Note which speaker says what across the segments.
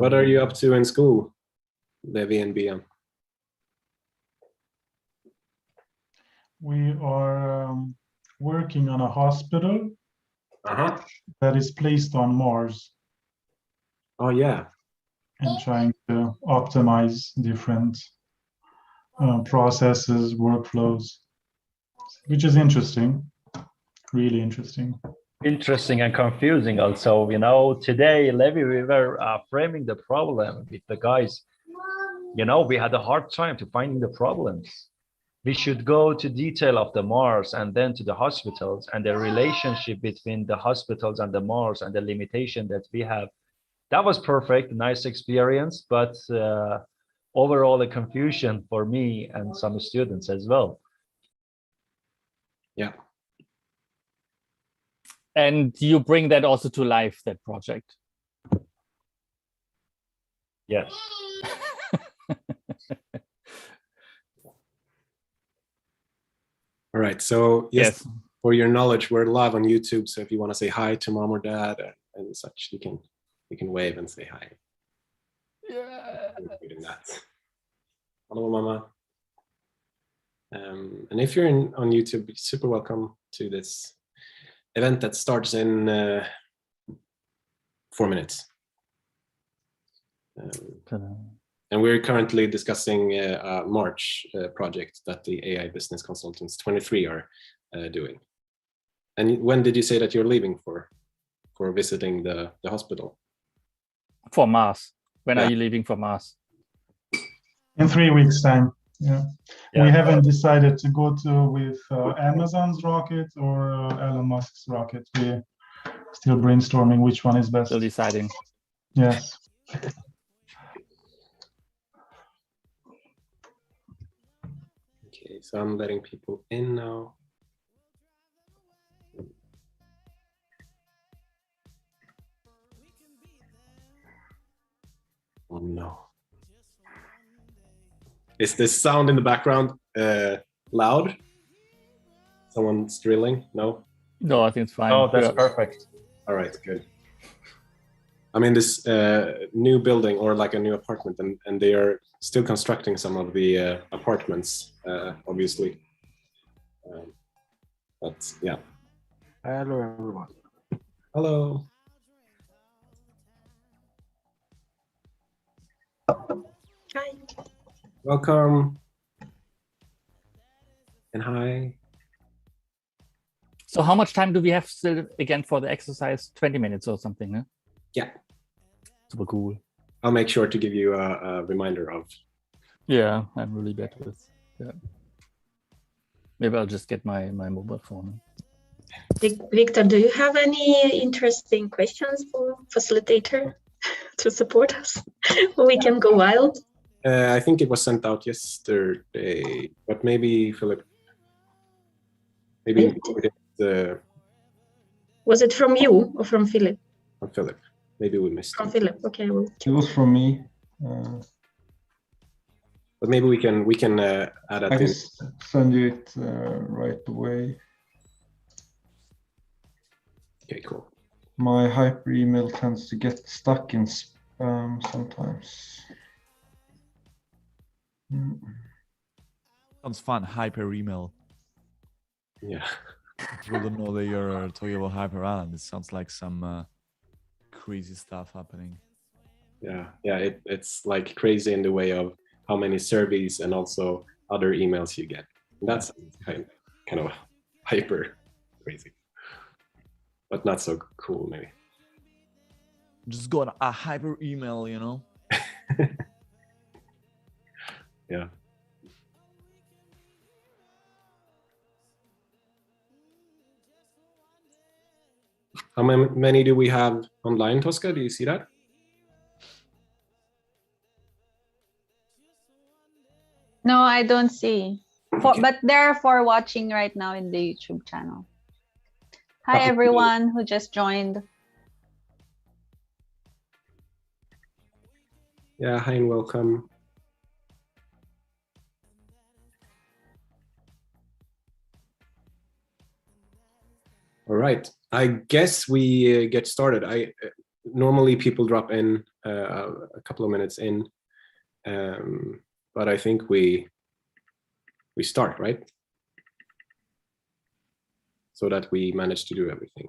Speaker 1: What are you up to in school, Levi and Bian?
Speaker 2: We are working on a hospital that is placed on Mars.
Speaker 1: Oh, yeah.
Speaker 2: And trying to optimize different processes, workflows, which is interesting, really interesting.
Speaker 3: Interesting and confusing also. You know, today, Levi, we were framing the problem with the guys. You know, we had a hard time to finding the problems. We should go to detail of the Mars and then to the hospitals and the relationship between the hospitals and the Mars and the limitation that we have. That was perfect, nice experience, but overall a confusion for me and some students as well.
Speaker 1: Yeah.
Speaker 4: And you bring that also to life, that project?
Speaker 3: Yes.
Speaker 1: All right, so yes, for your knowledge, we're live on YouTube, so if you want to say hi to mom or dad and such, you can wave and say hi.
Speaker 4: Yeah.
Speaker 1: Doing that. Hello, Mama. And if you're on YouTube, you're super welcome to this event that starts in 4 minutes. And we're currently discussing a March project that the AI Business Consultants 23 are doing. And when did you say that you're leaving for visiting the hospital?
Speaker 4: For Mars. When are you leaving for Mars?
Speaker 2: In 3 weeks' time. Yeah. We haven't decided to go with Amazon's rocket or Elon Musk's rocket. We're still brainstorming which one is best.
Speaker 4: Still deciding.
Speaker 2: Yes.
Speaker 1: Okay, so I'm letting people in now. Oh no. Is this sound in the background loud? Someone's drilling? No?
Speaker 4: No, I think it's fine.
Speaker 3: Oh, that's perfect.
Speaker 1: All right, good. I'm in this new building, or like a new apartment, and they are still constructing some of the apartments, obviously. But yeah.
Speaker 5: Hello, everyone.
Speaker 1: Hello.
Speaker 6: Hi.
Speaker 1: Welcome. And hi.
Speaker 4: So how much time do we have still again for the exercise? 20 minutes or something, huh?
Speaker 1: Yeah.
Speaker 4: Super cool.
Speaker 1: I'll make sure to give you a reminder of.
Speaker 4: Yeah, I'm really bad with. Yeah. Maybe I'll just get my mobile phone.
Speaker 6: Victor, do you have any interesting questions for facilitator to support us? We can go wild.
Speaker 1: I think it was sent out yesterday, but maybe Philip. Maybe
Speaker 6: was it from you or from Philip?
Speaker 1: From Philip. Maybe we missed
Speaker 6: from
Speaker 1: it.
Speaker 6: Philip. Okay, well,
Speaker 2: it was from me.
Speaker 1: But maybe we can add that
Speaker 2: I
Speaker 1: in.
Speaker 2: can send you it right away.
Speaker 1: Okay, cool.
Speaker 2: My hyper email tends to get stuck in spam sometimes.
Speaker 5: Sounds fun, hyper email.
Speaker 1: Yeah.
Speaker 5: People don't know that you're talking about Hyper Island. It sounds like some crazy stuff happening.
Speaker 1: Yeah, it's like crazy in the way of how many surveys and also other emails you get. And that's kind of hyper crazy, but not so cool maybe.
Speaker 5: Just got a hyper email, you know?
Speaker 1: Yeah. How many do we have online, Tosca? Do you see that?
Speaker 7: No, I don't see. But there are 4 watching right now in the YouTube channel. Hi, everyone who just joined.
Speaker 1: Yeah, hi and welcome. All right, I guess we get started. normally people drop in a couple of minutes in, but I think we start, right? So that we manage to do everything.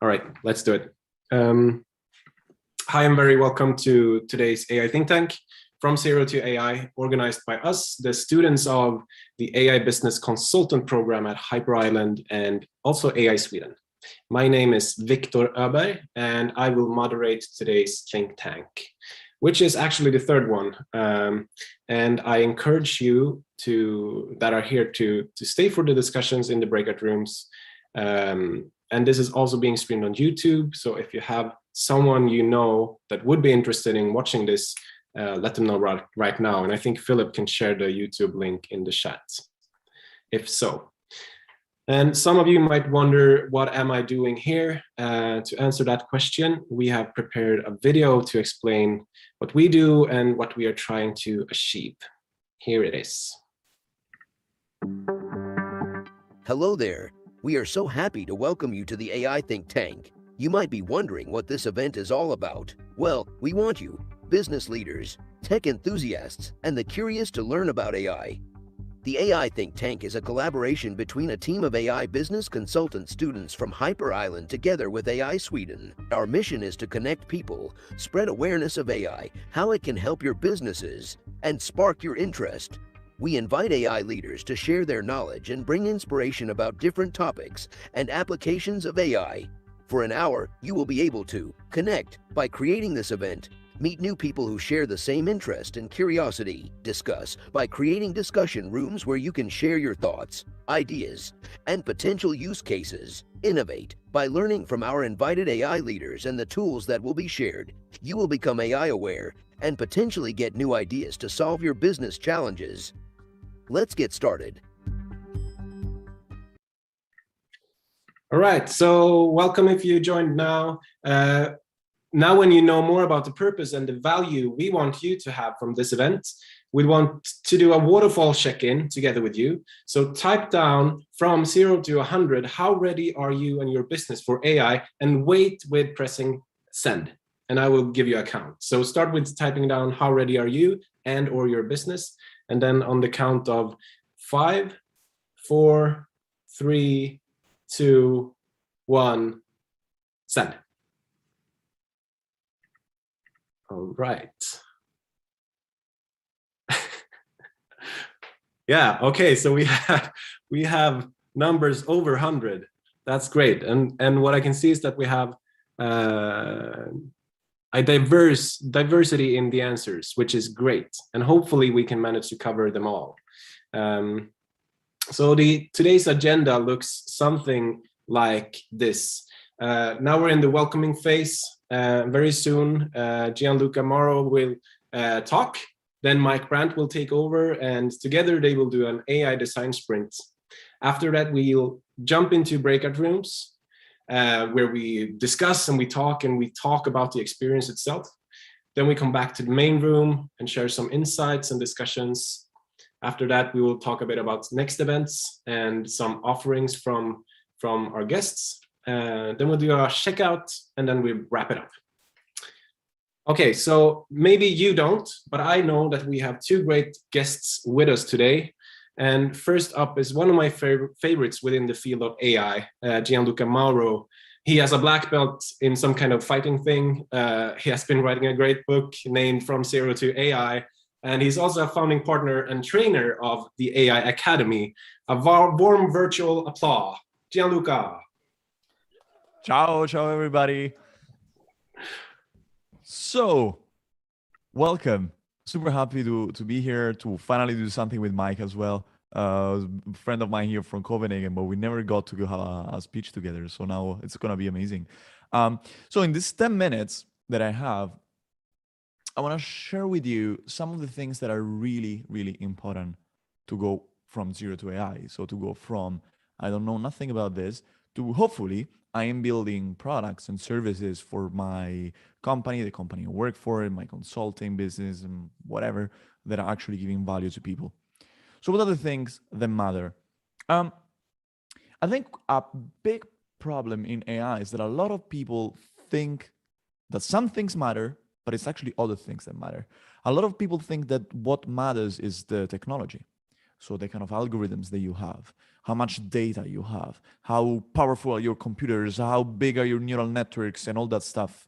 Speaker 1: All right, let's do it. Hi, and very welcome to today's AI Think Tank, From Zero to AI, organized by us, the students of the AI Business Consultant Program at Hyper Island and also AI Sweden. My name is Victor Öberg, and I will moderate today's think tank, which is actually the third one. And I encourage you that are here to stay for the discussions in the breakout rooms. And this is also being streamed on YouTube. So if you have someone you know that would be interested in watching this, let them know right now. And I think Philip can share the YouTube link in the chat, if so. And some of you might wonder, what am I doing here? To answer that question, we have prepared a video to explain what we do and what we are trying to achieve. Here it is.
Speaker 8: Hello there. We are so happy to welcome you to the AI Think Tank. You might be wondering what this event is all about. Well, we want you, business leaders, tech enthusiasts, and the curious to learn about AI. The AI Think Tank is a collaboration between a team of AI business consultant students from Hyper Island together with AI Sweden. Our mission is to connect people, spread awareness of AI, how it can help your businesses, and spark your interest. We invite AI leaders to share their knowledge and bring inspiration about different topics and applications of AI. For an hour, you will be able to connect by creating this event, meet new people who share the same interest and curiosity, discuss by creating discussion rooms where you can share your thoughts, ideas, and potential use cases, innovate by learning from our invited AI leaders and the tools that will be shared. You will become AI aware and potentially get new ideas to solve your business challenges. Let's get started.
Speaker 1: All right, so welcome if you joined now. Now when you know more about the purpose and the value we want you to have from this event, we want to do a waterfall check-in together with you. So type down from 0 to 100, how ready are you and your business for AI, and wait with pressing send, and I will give you a count. So start with typing down how ready are you and or your business, and then on the count of 5, 4, 3, 2, 1, send. All right. Yeah, okay, so we have numbers over 100. That's great. And what I can see is that we have a diversity in the answers, which is great. And hopefully we can manage to cover them all. So today's agenda looks something like this. Now we're in the welcoming phase. Very soon, Gianluca Mauro will talk. Then Mike Brandt will take over, and together they will do an AI design sprint. After that, we'll jump into breakout rooms where we discuss and we talk about the experience itself. Then we come back to the main room and share some insights and discussions. After that, we will talk a bit about next events and some offerings from our guests. Then we'll do our checkout, and then we wrap it up. Okay, so maybe you don't, but I know that we have two great guests with us today. And first up is one of my favorites within the field of AI, Gianluca Mauro. He has a black belt in some kind of fighting thing. He has been writing a great book named From Zero to AI. And he's also a founding partner and trainer of the AI Academy. A warm virtual applause. Gianluca.
Speaker 5: Ciao, everybody. So, welcome. Super happy to be here, to finally do something with Mike as well. A friend of mine here from Copenhagen, but we never got to have a speech together. So now it's going to be amazing. So in these 10 minutes that I have, I want to share with you some of the things that are really, really important to go from zero to AI. So to go from, I don't know nothing about this, to hopefully I am building products and services for my company, the company I work for, my consulting business, and whatever, that are actually giving value to people. So what are the things that matter? I think a big problem in AI is that a lot of people think that some things matter, but it's actually other things that matter. A lot of people think that what matters is the technology. So the kind of algorithms that you have, how much data you have, how powerful are your computers, how big are your neural networks, and all that stuff.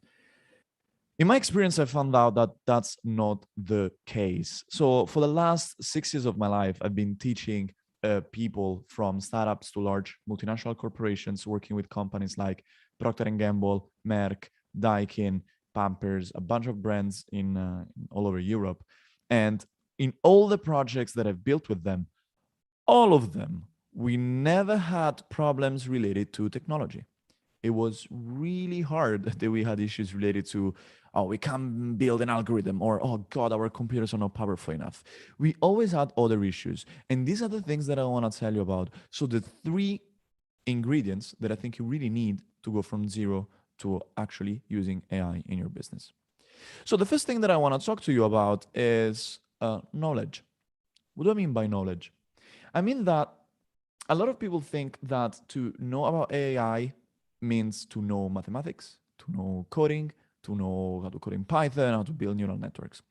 Speaker 5: In my experience, I found out that that's not the case. So for the last 6 years of my life, I've been teaching people from startups to large multinational corporations, working with companies like Procter & Gamble, Merck, Daikin, Pampers, a bunch of brands in all over Europe. And in all the projects that I've built with them, all of them, we never had problems related to technology. It was really hard that we had issues related to, oh, we can't build an algorithm, or, oh God, our computers are not powerful enough. We always had other issues. And these are the things that I want to tell you about. So the 3 ingredients that I think you really need to go from zero to actually using AI in your business. So the first thing that I want to talk to you about is knowledge. What do I mean by knowledge? I mean that a lot of people think that to know about AI means to know mathematics, to know coding, to know how to code in Python, how to build neural networks.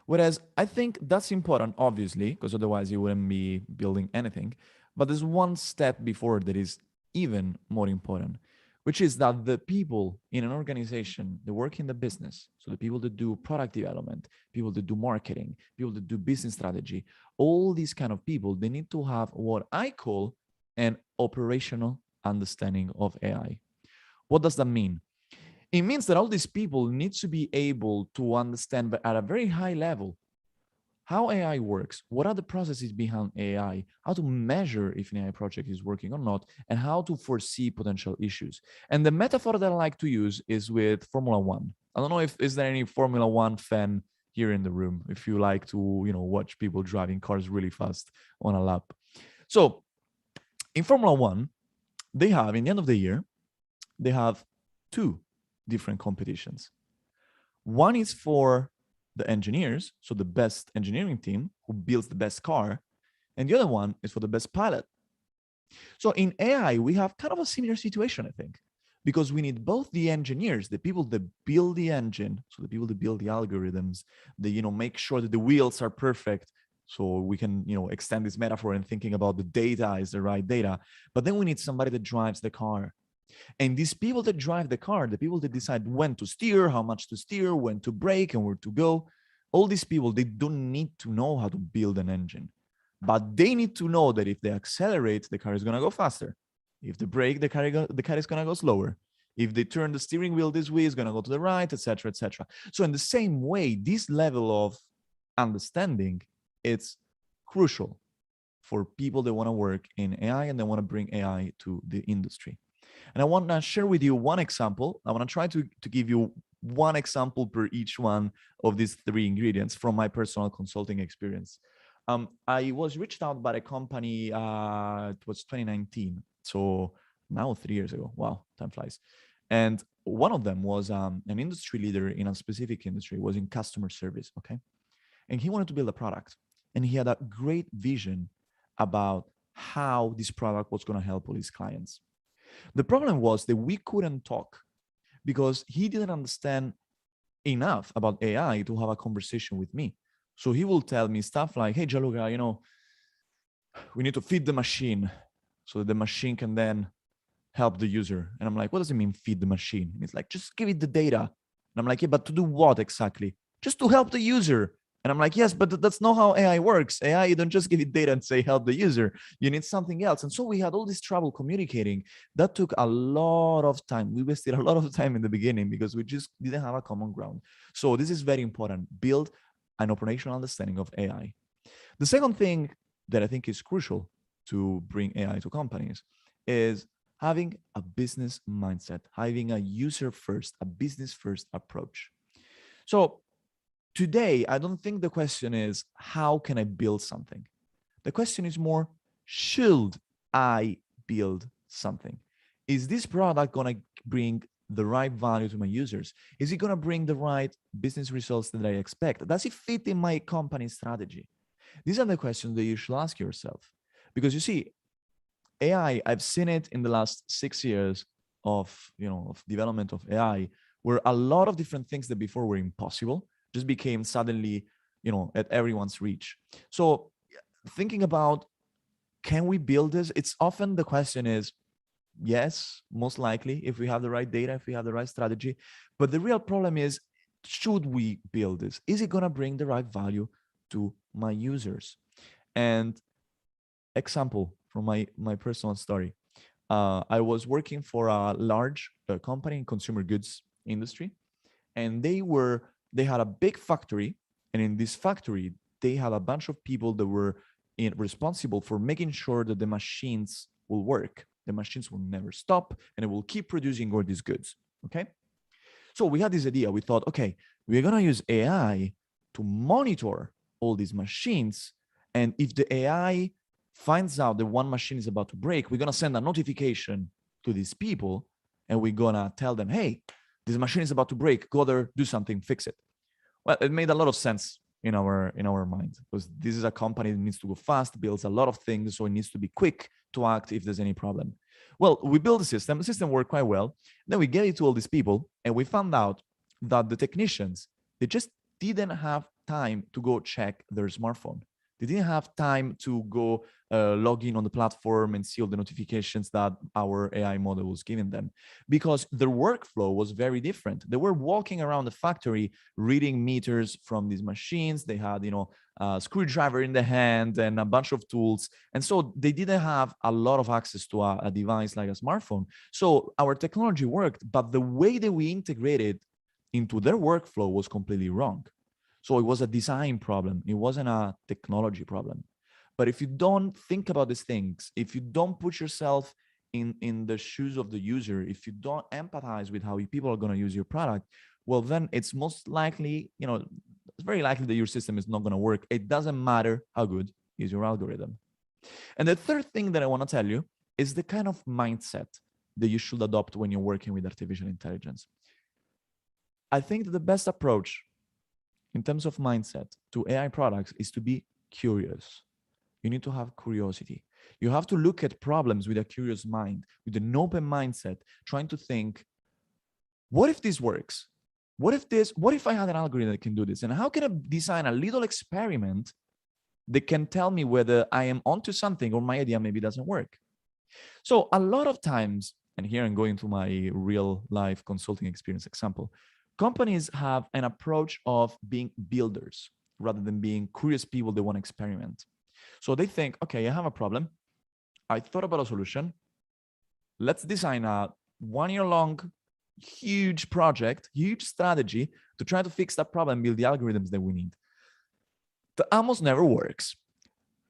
Speaker 5: Whereas I think that's important, obviously, because otherwise you wouldn't be building anything. But there's one step before that is even more important, which is that the people in an organization that work in the business, so the people that do product development, people that do marketing, people that do business strategy, all these kind of people, they need to have what I call an operational understanding of AI. What does that mean? It means that all these people need to be able to understand, but at a very high level, how AI works, what are the processes behind AI, how to measure if an AI project is working or not, and how to foresee potential issues. And the metaphor that I like to use is with Formula One. I don't know if is there any Formula One fan here in the room, if you like to, watch people driving cars really fast on a lap. So in Formula One, they have, in the end of the year, they have 2 different competitions. One is for the engineers, so the best engineering team who builds the best car, and the other one is for the best pilot. So in AI, we have kind of a similar situation, I think, because we need both the engineers, the people that build the engine, so the people that build the algorithms, they make sure that the wheels are perfect. So we can, extend this metaphor and thinking about the data is the right data. But then we need somebody that drives the car. And these people that drive the car, the people that decide when to steer, how much to steer, when to brake, and where to go, all these people, they don't need to know how to build an engine. But they need to know that if they accelerate, the car is going to go faster. If they brake, the car is going to go slower. If they turn the steering wheel this way, it's going to go to the right, etc., etc. So in the same way, this level of understanding, it's crucial for people that want to work in AI and they want to bring AI to the industry. And I want to share with you one example. I want to try to give you one example per each one of these 3 ingredients from my personal consulting experience. I was reached out by a company, it was 2019. So now 3 years ago. Wow, time flies. And one of them was an industry leader in a specific industry, was in customer service, okay? And he wanted to build a product. And he had a great vision about how this product was going to help all his clients. The problem was that we couldn't talk because he didn't understand enough about AI to have a conversation with me. So he will tell me stuff like, hey, Gianluca, we need to feed the machine so that the machine can then help the user. And I'm like, what does it mean, feed the machine? And he's like, just give it the data. And I'm like, yeah, but to do what exactly? Just to help the user. And I'm like, yes, but that's not how AI works. AI, you don't just give it data and say, help the user. You need something else. And so we had all this trouble communicating. That took a lot of time. We wasted a lot of time in the beginning because we just didn't have a common ground. So this is very important. Build an operational understanding of AI. The second thing that I think is crucial to bring AI to companies is having a business mindset, having a user-first, a business-first approach. So today, I don't think the question is, how can I build something? The question is more, should I build something? Is this product going to bring the right value to my users? Is it going to bring the right business results that I expect? Does it fit in my company strategy? These are the questions that you should ask yourself. Because you see, AI, I've seen it in the last 6 years of development of AI, where a lot of different things that before were impossible just became suddenly, at everyone's reach. So thinking about, can we build this? It's often the question is, yes, most likely, if we have the right data, if we have the right strategy. But the real problem is, should we build this? Is it going to bring the right value to my users? And example from my personal story. I was working for a large company in consumer goods industry, and they had a big factory, and in this factory they had a bunch of people that were responsible for making sure that the machines will work. The machines will never stop, and it will keep producing all these goods. Okay, so we had this idea. We thought, okay, we're gonna use AI to monitor all these machines, and if the AI finds out that one machine is about to break, we're gonna send a notification to these people, and we're gonna tell them, hey, this machine is about to break, go there, do something, fix it. Well, it made a lot of sense in our mind, because this is a company that needs to go fast, builds a lot of things, so it needs to be quick to act if there's any problem. Well, we built the system worked quite well. Then we gave it to all these people, and we found out that the technicians, they just didn't have time to go check their smartphone. They didn't have time to go log in on the platform and see all the notifications that our AI model was giving them, because their workflow was very different. They were walking around the factory, reading meters from these machines. They had, a screwdriver in the hand and a bunch of tools. And so they didn't have a lot of access to a device like a smartphone. So our technology worked, but the way that we integrated into their workflow was completely wrong. So it was a design problem. It wasn't a technology problem. But if you don't think about these things, if you don't put yourself in the shoes of the user, if you don't empathize with how people are going to use your product, well, then it's most likely, it's very likely that your system is not going to work. It doesn't matter how good is your algorithm. And the third thing that I want to tell you is the kind of mindset that you should adopt when you're working with artificial intelligence. I think that the best approach in terms of mindset to AI products is to be curious. You need to have curiosity. You have to look at problems with a curious mind, with an open mindset, trying to think, what if this works? What if I had an algorithm that can do this? And how can I design a little experiment that can tell me whether I am onto something or my idea maybe doesn't work? So a lot of times, and here I'm going to my real life consulting experience example, companies have an approach of being builders rather than being curious people that want to experiment. So they think, okay, I have a problem. I thought about a solution. Let's design a 1 year long, huge project, huge strategy to try to fix that problem and build the algorithms that we need. That almost never works.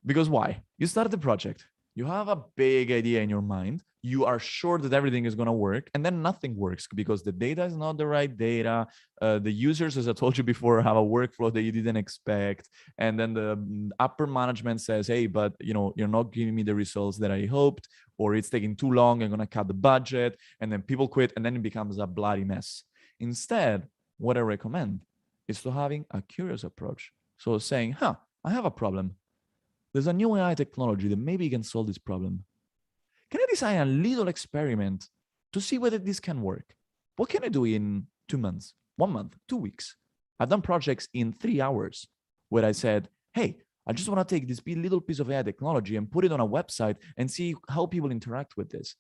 Speaker 5: Because why? You start the project. You have a big idea in your mind. You are sure that everything is going to work, and then nothing works because the data is not the right data. The users, as I told you before, have a workflow that you didn't expect. And then the upper management says, hey, but you're not giving me the results that I hoped, or it's taking too long. I'm going to cut the budget. And then people quit, and then it becomes a bloody mess. Instead, what I recommend is to having a curious approach. So saying, I have a problem. There's a new AI technology that maybe can solve this problem. Can I design a little experiment to see whether this can work? What can I do in 2 months, 1 month, 2 weeks? I've done projects in 3 hours where I said, hey, I just want to take this little piece of AI technology and put it on a website and see how people interact with this.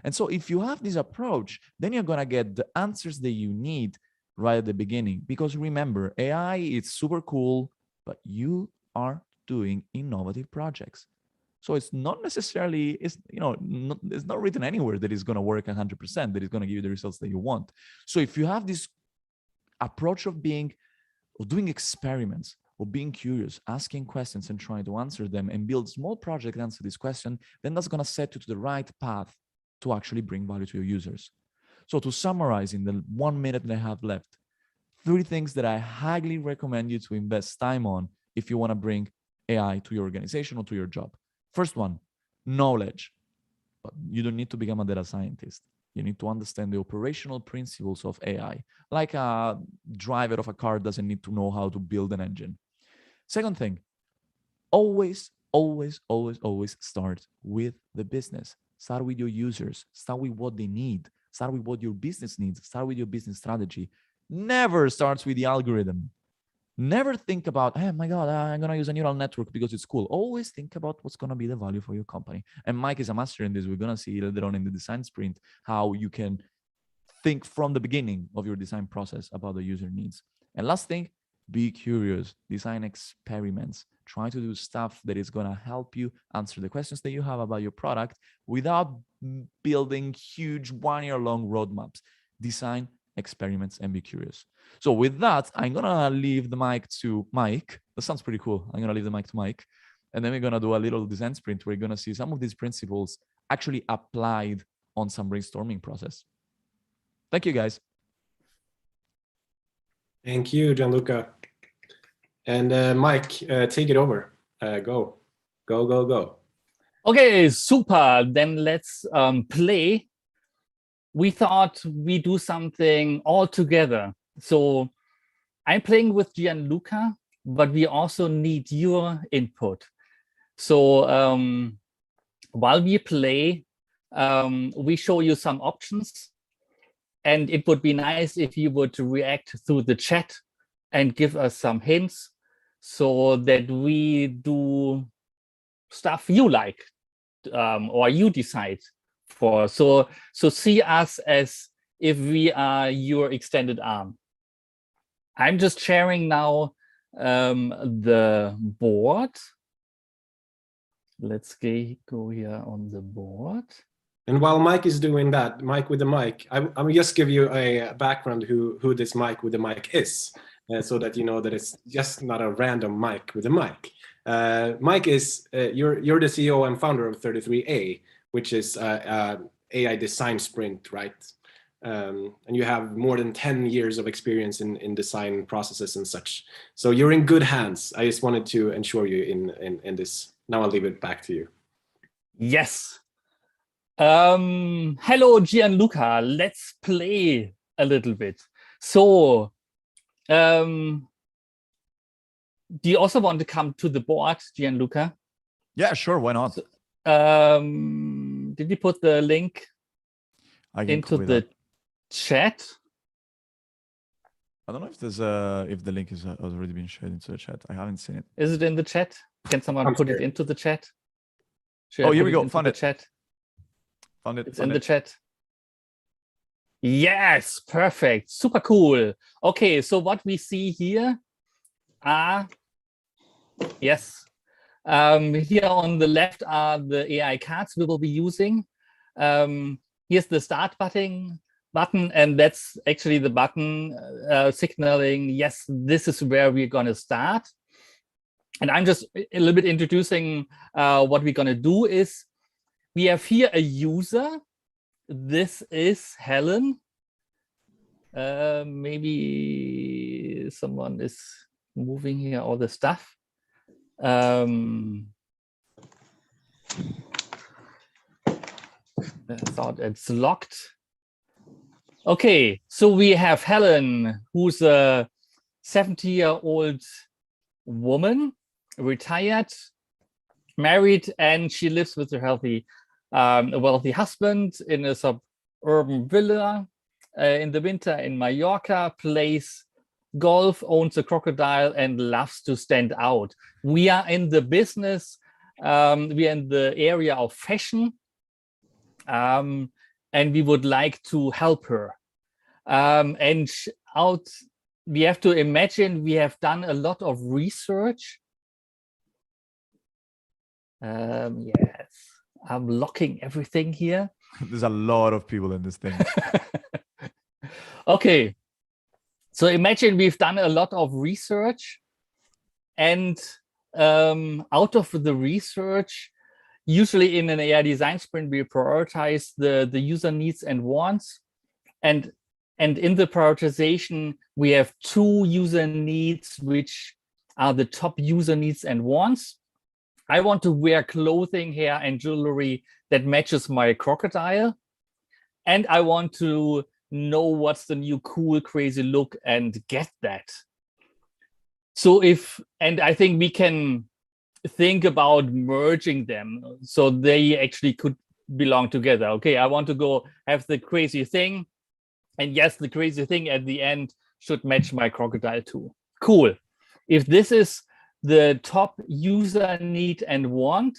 Speaker 5: And so if you have this approach, then you're going to get the answers that you need right at the beginning. Because remember, AI is super cool, but you are doing innovative projects. So it's not necessarily, it's not written anywhere that it's going to work 100%, that it's going to give you the results that you want. So if you have this approach of doing experiments, or being curious, asking questions and trying to answer them and build small projects that answer this question, then that's going to set you to the right path to actually bring value to your users. So to summarize in the 1 minute that I have left, 3 things that I highly recommend you to invest time on if you want to bring AI to your organization or to your job. First one, knowledge. But you don't need to become a data scientist. You need to understand the operational principles of AI. Like a driver of a car doesn't need to know how to build an engine. Second thing, always start with the business. Start with your users. Start with what they need. Start with what your business needs. Start with your business strategy. Never starts with the algorithm. Never think about, oh my God, I'm going to use a neural network because it's cool. Always think about what's going to be the value for your company. And Mike is a master in this. We're going to see later on in the design sprint how you can think from the beginning of your design process about the user needs. And last thing, be curious, design experiments, try to do stuff that is going to help you answer the questions that you have about your product without building huge 1-year-long roadmaps. Design experiments and be curious. So with that, I'm going to leave the mic to Mike. That sounds pretty cool. I'm going to leave the mic to Mike. And then we're going to do a little design sprint. We're going to see some of these principles actually applied on some brainstorming process. Thank you, guys.
Speaker 1: Thank you, Gianluca. And Mike, take it over. Go.
Speaker 9: Okay, super. Then let's play. We thought we do something all together. So I'm playing with Gianluca, but we also need your input. So while we play, we show you some options. And it would be nice if you would react through the chat and give us some hints so that we do stuff you like or you decide for. So see us as if we are your extended arm. I'm just sharing now the board. Let's go here on the board.
Speaker 1: And while Mike is doing that, Mike with the mic, I'm just give you a background who this Mike with the mic is, so that you know that it's just not a random Mike with a mic. Mike is you're the CEO and founder of 33A, which is AI design sprint, right? And you have more than 10 years of experience in design processes and such. So you're in good hands. I just wanted to ensure you in this. Now I'll leave it back to you.
Speaker 9: Yes. Hello, Gianluca. Let's play a little bit. So, do you also want to come to the board, Gianluca?
Speaker 5: Yeah, sure. Why not?
Speaker 9: Did you put the link into the chat?
Speaker 5: I don't know if there's if the link has already been shared into the chat. I haven't seen it.
Speaker 9: Is it in the chat? Can someone put it into the chat?
Speaker 5: Oh, here we go. Found it.
Speaker 9: Chat.
Speaker 5: Found it.
Speaker 9: It's in the chat. Yes, perfect. Super cool. Okay, so what we see here are, yes, here on the left are the AI cards we will be using. Here's the start button, and that's actually the button signaling, yes, this is where we're going to start. And I'm just a little bit introducing what we're going to do is, we have here a user. This is Helen. Maybe someone is moving here all the stuff. I thought it's locked. Okay, so we have Helen, who's a 70-year-old woman, retired, married, and she lives with her a wealthy husband in a suburban villa in the winter in Mallorca, plays golf, owns a crocodile, and loves to stand out. We are in the business, we are in the area of fashion, and we would like to help her. We have to imagine we have done a lot of research. Yes, I'm locking everything here.
Speaker 5: There's a lot of people in this thing.
Speaker 9: Okay, so imagine we've done a lot of research, and out of the research, usually in an AI design sprint, we prioritize the user needs and wants, and in the prioritization, we have 2 user needs, which are the top user needs and wants. I want to wear clothing, hair, and jewelry that matches my crocodile. And I want to know what's the new cool, crazy look and get that. So I think we can think about merging them. So they actually could belong together. Okay, I want to go have the crazy thing. And yes, the crazy thing at the end should match my crocodile too. Cool. If this is the top user need and want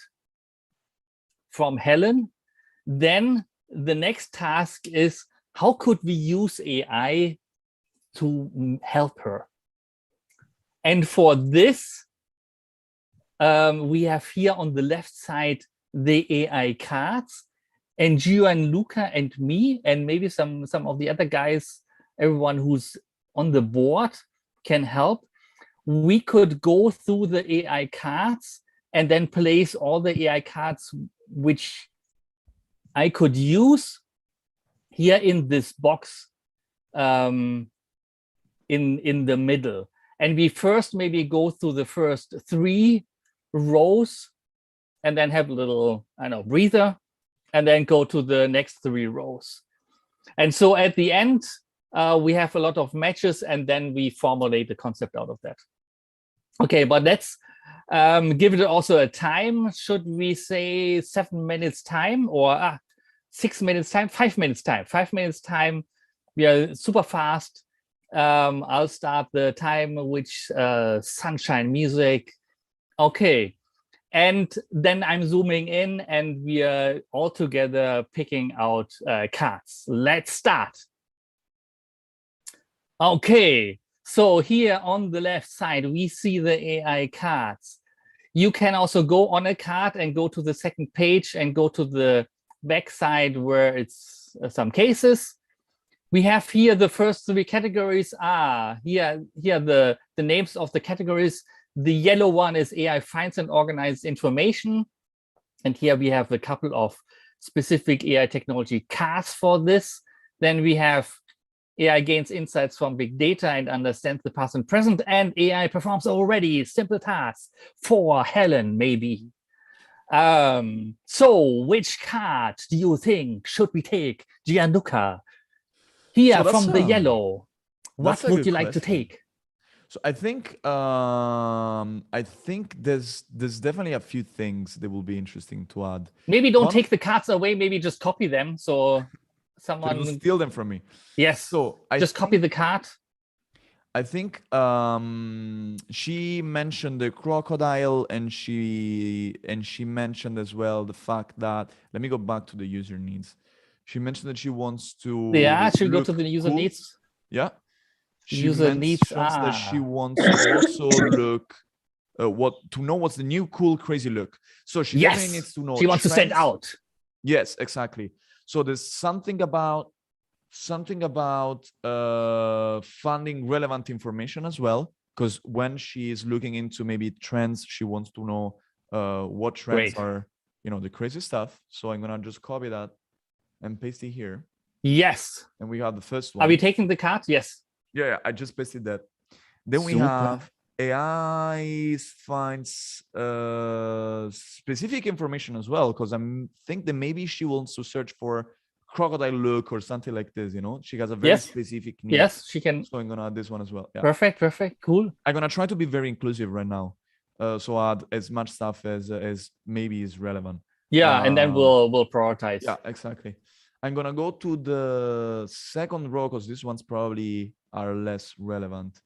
Speaker 9: from Helen, then the next task is how could we use AI to help her? And for this, we have here on the left side the AI cards, and Gianluca and me, and maybe some of the other guys, everyone who's on the board can help. We could go through the AI cards and then place all the AI cards which I could use here in this box in the middle. And we first maybe go through the first 3 rows and then have a little, I don't know, breather, and then go to the next 3 rows. And so at the end, we have a lot of matches, and then we formulate the concept out of that. Okay, but let's give it also a time. Should we say 7 minutes time, or 6 minutes time, 5 minutes time? 5 minutes time, we are super fast. I'll start the time, which sunshine music. Okay, and then I'm zooming in, and we are all together picking out cards. Let's start. Okay, so here on the left side, we see the AI cards. You can also go on a card and go to the second page and go to the back side where it's some cases. We have here the first 3 categories. Here the names of the categories. The yellow one is AI finds and organizes information. And here we have a couple of specific AI technology cards for this. Then we have AI gains insights from big data and understands the past and present, and AI performs already simple tasks for Helen, maybe. So which card do you think should we take, Gianluca? Here from the yellow, what would you like to take?
Speaker 5: So I think there's definitely a few things that will be interesting to add.
Speaker 9: Maybe don't take the cards away. Maybe just copy them. So someone
Speaker 5: will steal them from me.
Speaker 9: Yes.
Speaker 5: So
Speaker 9: just copy the card.
Speaker 5: I think she mentioned the crocodile, and she mentioned as well the fact that, let me go back to the user needs. She mentioned that she wants to
Speaker 9: she'll go to the user needs.
Speaker 5: Yeah. She
Speaker 9: user needs
Speaker 5: that she wants to also look to know what's the new cool crazy look. So she definitely needs to know.
Speaker 9: She wants to stand out.
Speaker 5: Yes, exactly. So there's something about finding relevant information as well, because when she is looking into maybe trends, she wants to know what trends are, the crazy stuff. So I'm gonna just copy that and paste it here.
Speaker 9: Yes.
Speaker 5: And we have the first one.
Speaker 9: Are we taking the card? Yes.
Speaker 5: Yeah, I just pasted that. Then we have AI finds specific information as well, because I think that maybe she wants to search for crocodile look or something like this. She has a very specific need.
Speaker 9: Yes, she can.
Speaker 5: So I'm gonna add this one as well. Yeah.
Speaker 9: Perfect, cool.
Speaker 5: I'm gonna try to be very inclusive right now, so add as much stuff as maybe is relevant.
Speaker 9: Yeah, and then we'll prioritize.
Speaker 5: Yeah, exactly. I'm gonna go to the second row because these ones probably are less relevant.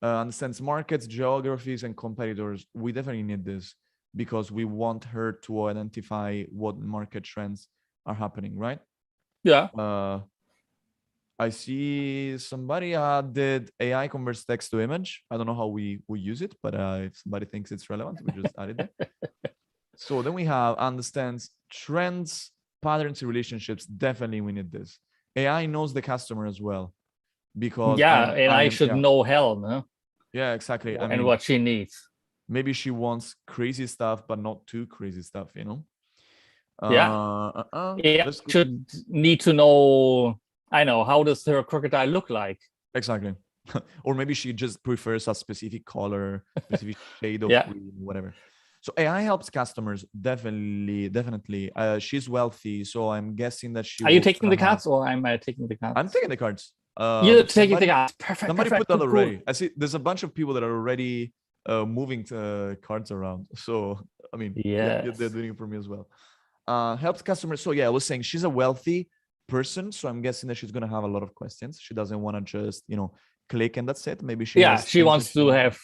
Speaker 5: Understands markets, geographies, and competitors. We definitely need this because we want her to identify what market trends are happening, right?
Speaker 9: Yeah.
Speaker 5: I see somebody added AI converts text to image. I don't know how we use it, but if somebody thinks it's relevant, we just add it there. So then we have understands trends, patterns, and relationships. Definitely we need this. AI knows the customer as well, because
Speaker 9: AI should know Helen, huh?
Speaker 5: Yeah, exactly.
Speaker 9: And what she needs.
Speaker 5: Maybe she wants crazy stuff, but not too crazy stuff,
Speaker 9: AI should need to know, how does her crocodile look like?
Speaker 5: Exactly. Or maybe she just prefers a specific color, specific shade of green, whatever. So AI helps customers, definitely. She's wealthy, so I'm guessing that she.
Speaker 9: Are you taking the cards, or am I taking the cards?
Speaker 5: I'm taking the cards.
Speaker 9: You're taking the cards. Perfect.
Speaker 5: Somebody put that already. I see. There's a bunch of people that are already moving cards around. So I mean, they're doing it for me as well. helps customers. So yeah, I was saying she's a wealthy person, so I'm guessing that she's gonna have a lot of questions. She doesn't want to just click and that's it. Maybe she
Speaker 9: Yeah,
Speaker 5: has
Speaker 9: she
Speaker 5: things that
Speaker 9: wants to have,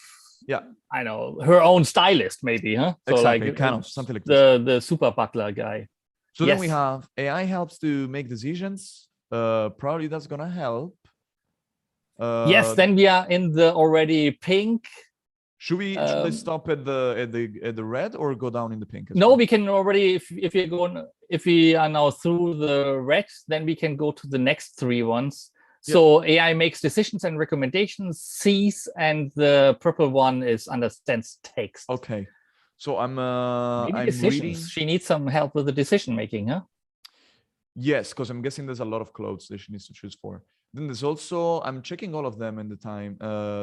Speaker 5: yeah,
Speaker 9: I know, her own stylist, maybe, huh? So
Speaker 5: exactly,
Speaker 9: like
Speaker 5: kind of something like this.
Speaker 9: the super butler guy.
Speaker 5: So then we have AI helps to make decisions. Probably that's gonna help.
Speaker 9: Yes, then we are in the already pink.
Speaker 5: Should I stop at the red or go down in the pink?
Speaker 9: No, we can already, if we are now through the red, then we can go to the next 3 ones. So AI makes decisions and recommendations, sees, and the purple one is understands text.
Speaker 5: Okay, so I'm
Speaker 9: reading. She needs some help with the decision making, huh?
Speaker 5: Yes, because I'm guessing there's a lot of clothes that she needs to choose for. Then there's also, I'm checking all of them in the time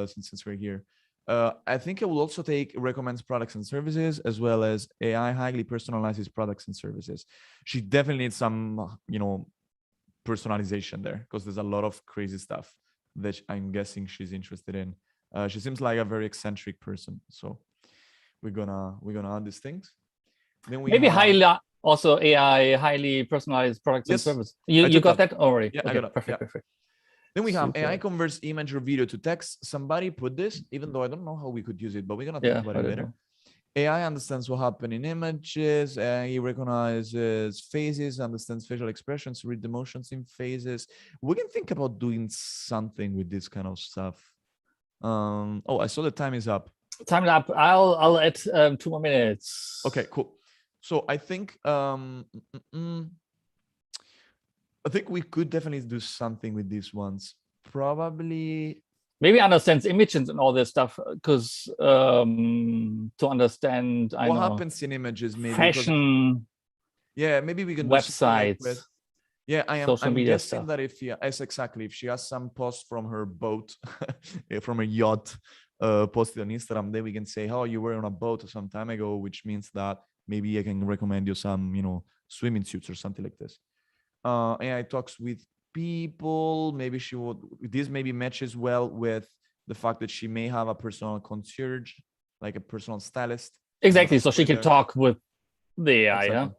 Speaker 5: since we're here. I think I will also take recommends products and services, as well as AI highly personalizes products and services. She definitely needs some, personalization there, because there's a lot of crazy stuff that I'm guessing she's interested in. She seems like a very eccentric person, so we're gonna add these things. Then we
Speaker 9: maybe
Speaker 5: have,
Speaker 9: also AI highly personalized products and services. You got that already?
Speaker 5: Yeah,
Speaker 9: okay,
Speaker 5: I got it.
Speaker 9: perfect.
Speaker 5: Then we have AI converts image or video to text. Somebody put this, even though I don't know how we could use it, but we're gonna think about it later. AI understands what happened in images. AI recognizes faces, understands facial expressions, read emotions in faces. We can think about doing something with this kind of stuff. Oh, I saw the time is up.
Speaker 9: Time up. I'll add 2 more minutes.
Speaker 5: Okay, cool. So I think we could definitely do something with these ones. Probably
Speaker 9: maybe understands images and all this stuff, because to understand
Speaker 5: what happens in images, maybe
Speaker 9: fashion.
Speaker 5: Yeah, maybe we can
Speaker 9: websites.
Speaker 5: Do with, yeah, I'm guessing that if if she has some post from her boat, from a yacht, posted on Instagram, then we can say, "Oh, you were on a boat some time ago," which means that maybe I can recommend you some, swimming suits or something like this. AI talks with people. Maybe she would. This maybe matches well with the fact that she may have a personal concierge, like a personal stylist.
Speaker 9: Exactly. So she can talk with the AI. Exactly. Huh?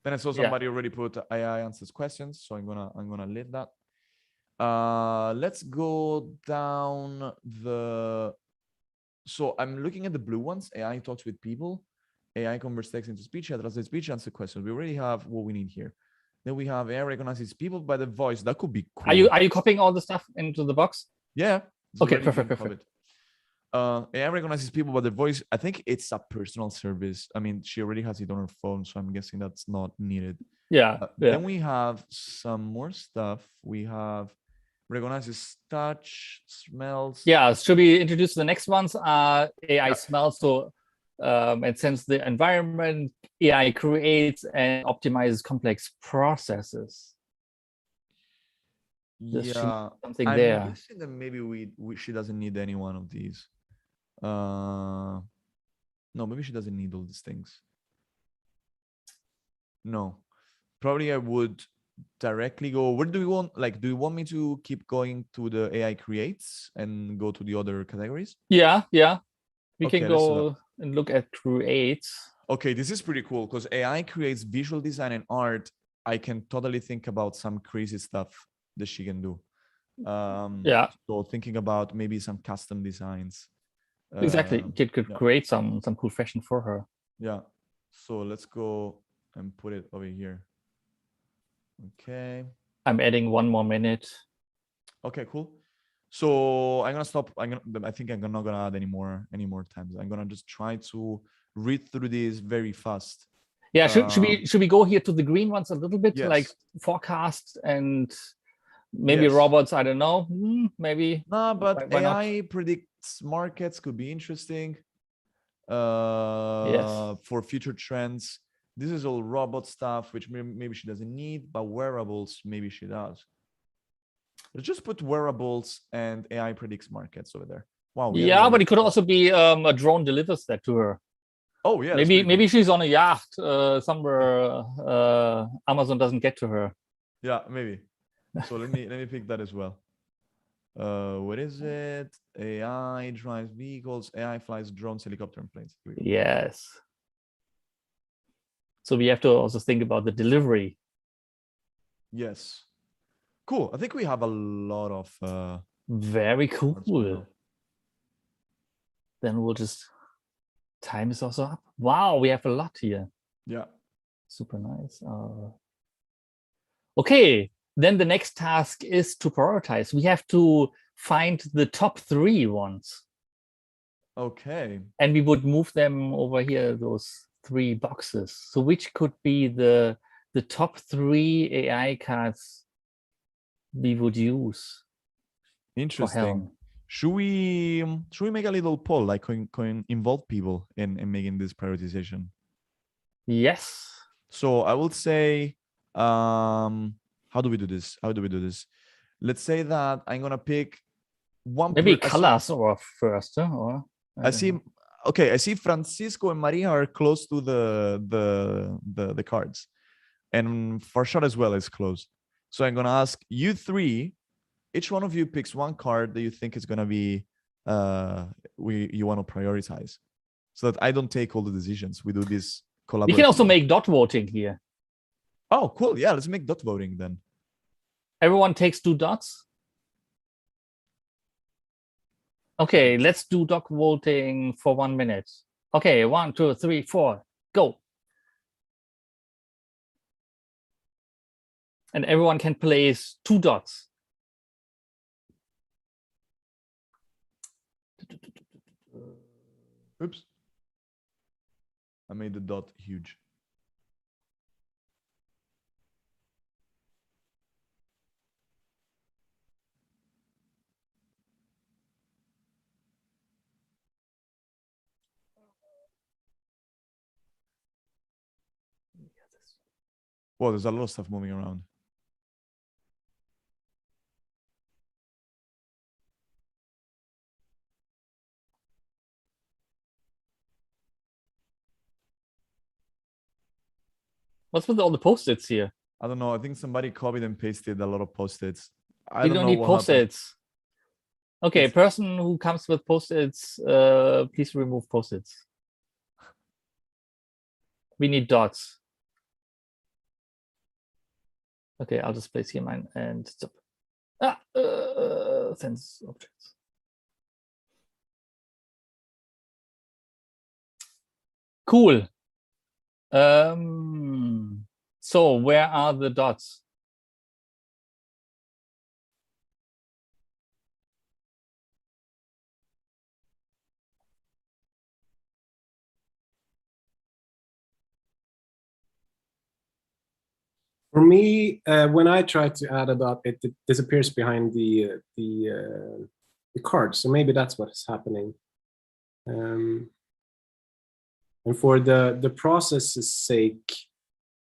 Speaker 5: Then I saw somebody already put AI answers questions, so I'm gonna leave that. Let's go down the. So I'm looking at the blue ones. AI talks with people. AI converts text into speech. AI translates speech, answer questions. We already have what we need here. Then we have AI recognizes people by the voice. That could be cool.
Speaker 9: Are you copying all the stuff into the box?
Speaker 5: Yeah.
Speaker 9: Okay, perfect.
Speaker 5: AI recognizes people by the voice. I think it's a personal service. I mean, she already has it on her phone, so I'm guessing that's not needed.
Speaker 9: Yeah.
Speaker 5: Then we have some more stuff. We have recognizes touch, smells.
Speaker 9: Yeah, should we introduce the next ones? AI smells. So and since the environment, AI creates and optimizes complex processes. Something
Speaker 5: I'm
Speaker 9: there.
Speaker 5: guessing that maybe she doesn't need any one of these. No, maybe she doesn't need all these things. No, probably I would directly go. Where do you want? Like, do you want me to keep going to the AI creates and go to the other categories?
Speaker 9: Yeah. We can go and look at creates.
Speaker 5: Okay, this is pretty cool because AI creates visual design and art. I can totally think about some crazy stuff that she can do. So thinking about maybe some custom designs.
Speaker 9: Exactly, it could create some cool fashion for her.
Speaker 5: Yeah. So let's go and put it over here. Okay.
Speaker 9: I'm adding 1 more minute.
Speaker 5: Okay, cool. So I'm gonna stop. I think I'm not gonna add any more times. I'm gonna just try to read through these very fast.
Speaker 9: Yeah, should we go here to the green ones a little bit, like forecast and maybe robots? I don't know. Maybe.
Speaker 5: No, but AI predicts markets could be interesting. For future trends. This is all robot stuff, which maybe she doesn't need, but wearables, maybe she does. Let's just put wearables and AI predicts markets over there. Wow.
Speaker 9: Yeah, but it could also be a drone delivers that to her.
Speaker 5: Oh yeah.
Speaker 9: Maybe she's on a yacht somewhere. Amazon doesn't get to her.
Speaker 5: Yeah, maybe. So let me pick that as well. What is it? AI drives vehicles. AI flies drones, helicopter, and planes.
Speaker 9: Yes. So we have to also think about the delivery.
Speaker 5: Yes. Cool. I think we have a lot of
Speaker 9: Very cool.
Speaker 5: parts for now.
Speaker 9: Then we'll just, time is also up. Wow, we have a lot here.
Speaker 5: Yeah.
Speaker 9: Super nice. Okay, then the next task is to prioritize. We have to find the top 3 ones.
Speaker 5: Okay.
Speaker 9: And we would move them over here, those 3 boxes. So which could be the top 3 AI cards we would use for
Speaker 5: Interesting.
Speaker 9: Helm?
Speaker 5: Should we make a little poll, like can involve people in making this prioritization?
Speaker 9: Yes.
Speaker 5: So I will say, how do we do this? Let's say that I'm gonna pick one.
Speaker 9: Maybe colors or first, or
Speaker 5: I see.
Speaker 9: know.
Speaker 5: Okay, I see Francisco and Maria are close to the cards, and for sure as well is close. So I'm gonna ask you 3. Each one of you picks one card that you think is gonna be you want to prioritize, so that I don't take all the decisions. We do this collaboratively.
Speaker 9: We can also make dot voting here.
Speaker 5: Oh, cool. Yeah, let's make dot voting then.
Speaker 9: Everyone takes 2 dots. Okay, let's do dot voting for 1 minute. Okay, 1, 2, 3, 4, go. And everyone can place 2 dots.
Speaker 5: Oops. I made the dot huge. Well, there's a lot of stuff moving around.
Speaker 9: What's with all the post-its here?
Speaker 5: I don't know. I think somebody copied and pasted a lot of post-its.
Speaker 9: We don't need post-its. Okay, person who comes with post-its, please remove post-its. We need dots. Okay, I'll just place here mine and stop. Sense objects. Cool. So where are the dots?
Speaker 1: For me, when I try to add a dot, it disappears behind the card. So maybe that's what's happening. And for the process's sake,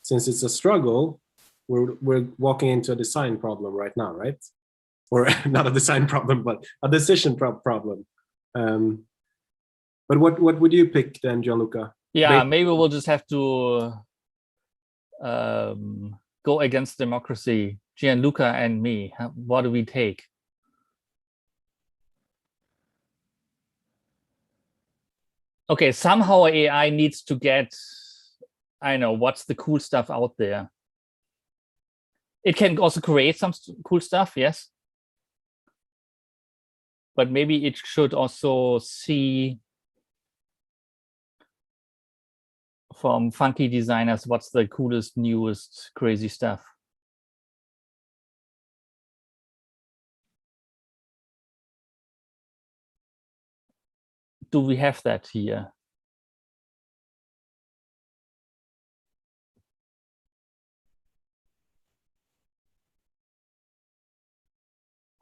Speaker 1: since it's a struggle, we're walking into a design problem right now, right? Or not a design problem, but a decision problem. But what would you pick then, Gianluca?
Speaker 9: Yeah, maybe we'll just have to go against democracy. Gianluca and me. What do we take? Okay, somehow AI needs to get, I know, what's the cool stuff out there. It can also create some cool stuff, yes. But maybe it should also see from funky designers what's the coolest, newest, crazy stuff. Do we have that here?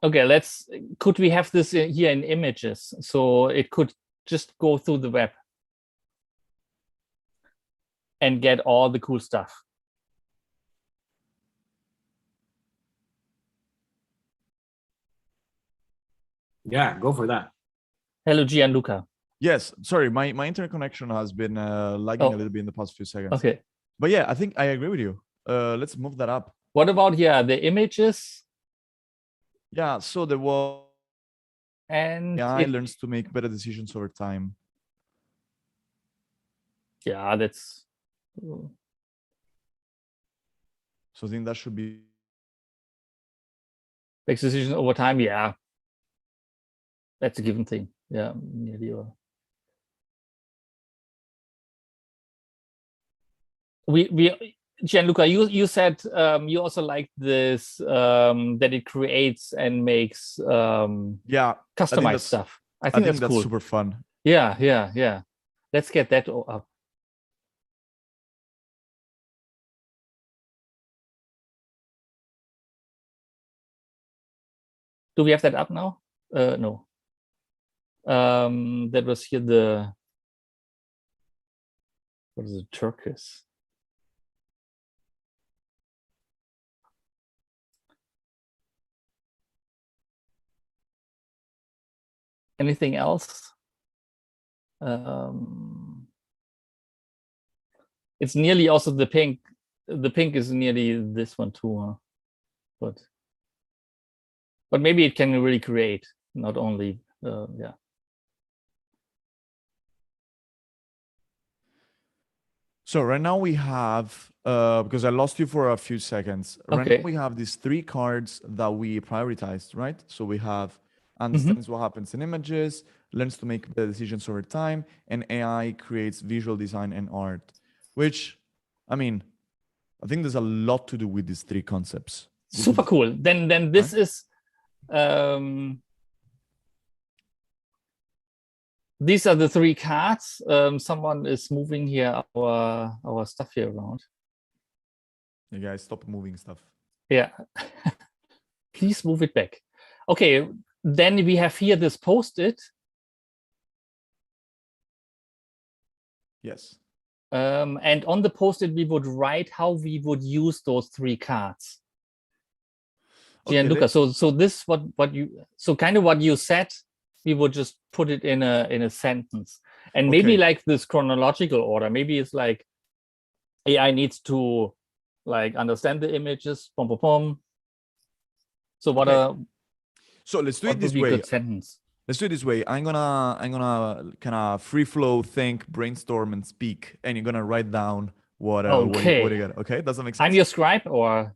Speaker 9: Okay, could we have this here in images? So it could just go through the web and get all the cool stuff.
Speaker 1: Yeah, go for that.
Speaker 9: Hello, Gianluca.
Speaker 5: Yes, sorry, my internet connection has been lagging a little bit in the past few seconds.
Speaker 9: Okay.
Speaker 5: But yeah, I think I agree with you. Let's move that up.
Speaker 9: What about here, the images?
Speaker 5: Yeah, so the wall
Speaker 9: and
Speaker 5: AI learns to make better decisions over time.
Speaker 9: Yeah, that's
Speaker 5: So I think that should be.
Speaker 9: Makes decisions over time. Yeah, that's a given thing. Yeah, nearly all. Gianluca, you said you also like this that it creates and makes
Speaker 5: Yeah,
Speaker 9: customized stuff. I think that's cool.
Speaker 5: super fun.
Speaker 9: Yeah. Let's get that up. Do we have that up now? No. That was here the, what is it, turquoise? Anything else? It's nearly also the pink. The pink is nearly this one too, huh? But maybe it can really create, not only, yeah.
Speaker 5: So right now we have, because I lost you for a few seconds. Right now we have these 3 cards that we prioritized, right? So we have understands what happens in images, learns to make the decisions over time, and AI creates visual design and art, which, I mean, I think there's a lot to do with these 3 concepts.
Speaker 9: Super cool. Then this is, these are the 3 cards. Someone is moving here our stuff here around.
Speaker 5: You guys stop moving stuff.
Speaker 9: Yeah. Please move it back. Okay, then we have here this post-it.
Speaker 5: Yes.
Speaker 9: And on the post-it, we would write how we would use those 3 cards. Gianluca, so this what you, so kind of what you said, we would just put it in a sentence, and maybe like this chronological order. Maybe it's like AI needs to like understand the images. Boom, boom, boom. So what
Speaker 5: so let's do it this way.
Speaker 9: Good sentence.
Speaker 5: Let's do it this way. I'm gonna kind of free flow, think, brainstorm, and speak, and you're gonna write down what you got. Okay, does that make sense?
Speaker 9: I'm your scribe, or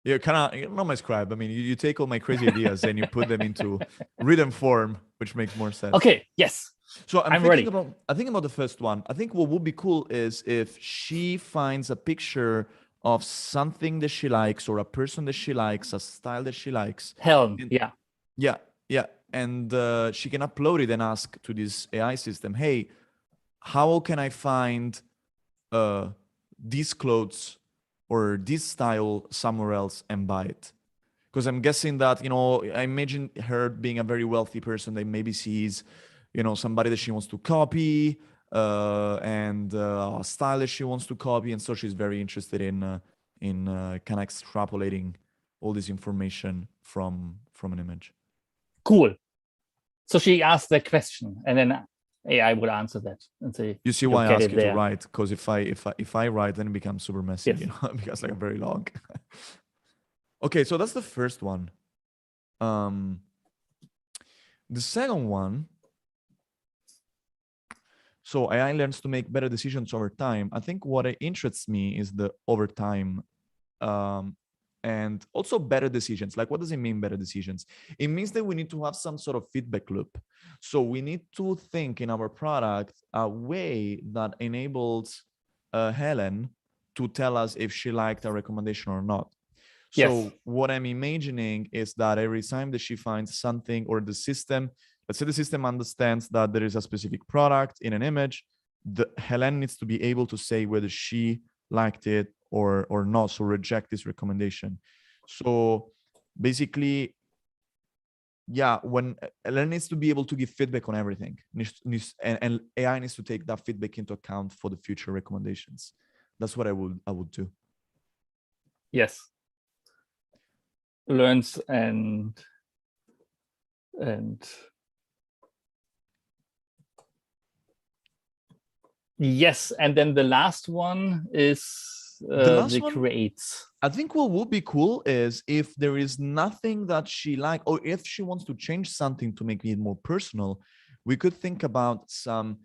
Speaker 5: you're not my scribe. I mean, you take all my crazy ideas and you put them into written form, which makes more sense.
Speaker 9: Okay. Yes.
Speaker 5: So I'm
Speaker 9: ready.
Speaker 5: I think about the first one. I think what would be cool is if she finds a picture of something that she likes, or a person that she likes, a style that she likes.
Speaker 9: Helm.
Speaker 5: Yeah. And she can upload it and ask to this AI system, hey, how can I find these clothes or this style somewhere else and buy it? Because I'm guessing that, I imagine her being a very wealthy person that maybe sees, somebody that she wants to copy and a style that she wants to copy. And so she's very interested in kind of extrapolating all this information from an image.
Speaker 9: Cool. So she asked that question, and then AI would answer that and say,
Speaker 5: you see why I ask you to write? Because if I write, then it becomes super messy.
Speaker 9: Yes.
Speaker 5: It becomes like very long. Okay, so that's the first one. The second one, so AI learns to make better decisions over time. I think what interests me is the over time, and also better decisions. Like, what does it mean, better decisions? It means that we need to have some sort of feedback loop. So we need to think in our product a way that enables Helen to tell us if she liked a recommendation or not. So what I'm imagining is that every time that she finds something, or the system, let's say the system understands that there is a specific product in an image, Helen needs to be able to say whether she liked it or not, so reject this recommendation. So basically, when Helen needs to be able to give feedback on everything, and AI needs to take that feedback into account for the future recommendations. That's what I would do.
Speaker 9: Yes. Learns and yes, and then the last one is the creates.
Speaker 5: I think what would be cool is if there is nothing that she likes, or if she wants to change something to make it more personal, we could think about some